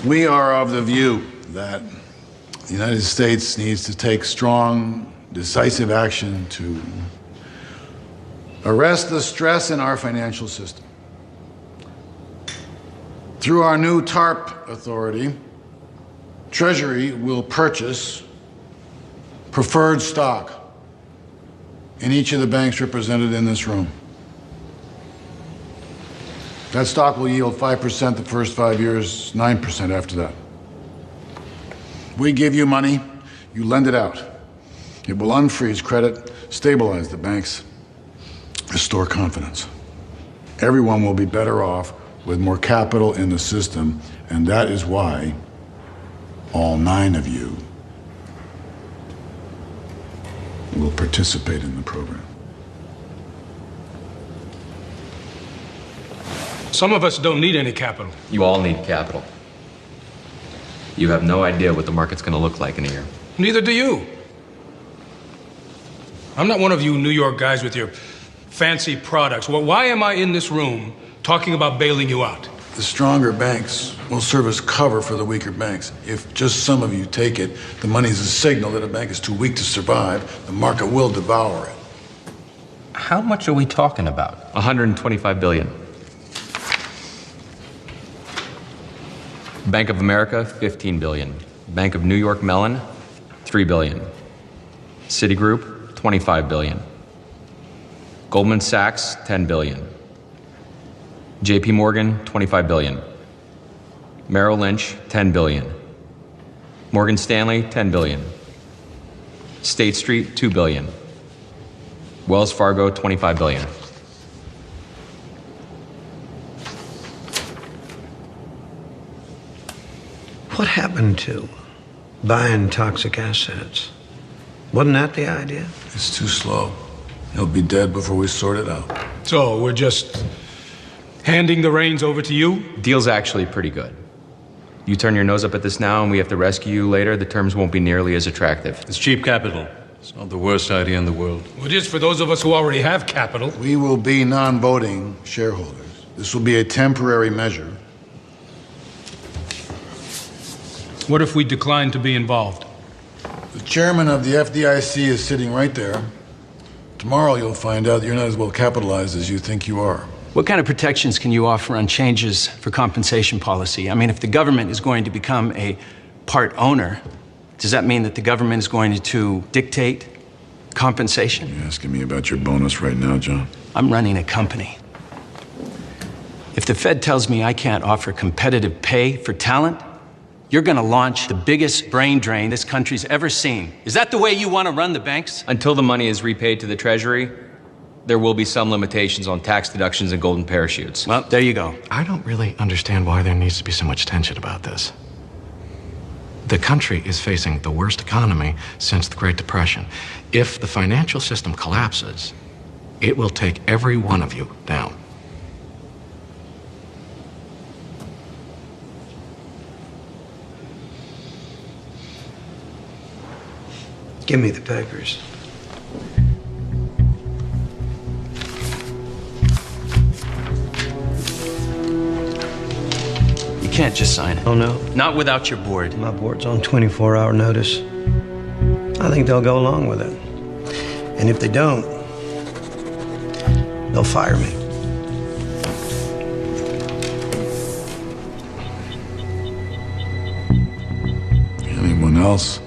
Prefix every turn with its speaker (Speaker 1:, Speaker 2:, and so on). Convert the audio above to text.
Speaker 1: We are of the view that the United States needs to take strong, decisive action to arrest the stress in our financial system. Through our new TARP authority, Treasury will purchase preferred stock in each of the banks represented in this room. That stock will yield 5% the first 5 years, 9% after that. We give you money, you lend it out. It will unfreeze credit, stabilize the banks, restore confidence. Everyone will be better off with more capital in the system, and that is why all 9 of you will participate in the program.
Speaker 2: Some of us don't need any capital.
Speaker 3: You all need capital. You have no idea what the market's going to look like in a year.
Speaker 2: Neither do you. I'm not one of you New York guys with your fancy products. Well, why am I in this room talking about bailing you out?
Speaker 1: The stronger banks will serve as cover for the weaker banks. If just some of you take it, the money is a signal that a bank is too weak to survive. The market will devour it.
Speaker 4: How much are we talking about?
Speaker 3: $125 billion. Bank of America, $15 billion. Bank of New York Mellon, $3 billion. Citigroup, $25 billion. Goldman Sachs, $10 billion. JP Morgan, $25 billion. Merrill Lynch, $10 billion. Morgan Stanley, $10 billion. State Street, $2 billion. Wells Fargo, $25 billion.
Speaker 5: What happened to buying toxic assets? Wasn't that the idea?
Speaker 1: It's too slow. He'll be dead before we sort it out.
Speaker 2: So we're just handing the reins over to you?
Speaker 3: Deal's actually pretty good. You turn your nose up at this now and we have to rescue you later, the terms won't be nearly as attractive.
Speaker 6: It's cheap capital. It's not the worst idea in the world.
Speaker 2: Well, it is for those of us who already have capital.
Speaker 1: We will be non-voting shareholders. This will be a temporary measure.
Speaker 2: What if we decline to be involved?
Speaker 1: The chairman of the FDIC is sitting right there. Tomorrow you'll find out that you're not as well capitalized as you think you are.
Speaker 4: What kind of protections can you offer on changes for compensation policy? I mean, if the government is going to become a part owner, does that mean that the government is going to dictate compensation?
Speaker 1: You're asking me about your bonus right now, John?
Speaker 4: I'm running a company. If the Fed tells me I can't offer competitive pay for talent, you're going to launch the biggest brain drain this country's ever seen. Is that the way you want to run the banks?
Speaker 3: Until the money is repaid to the Treasury, there will be some limitations on tax deductions and golden parachutes.
Speaker 4: Well, there you go.
Speaker 7: I don't really understand why there needs to be so much tension about this. The country is facing the worst economy since the Great Depression. If the financial system collapses, it will take every one of you down.
Speaker 5: Give me the papers.
Speaker 4: You can't just sign it.
Speaker 5: Oh, no?
Speaker 4: Not without your board.
Speaker 5: My board's on 24-hour notice. I think they'll go along with it. And if they don't, they'll fire me.
Speaker 1: Anyone else?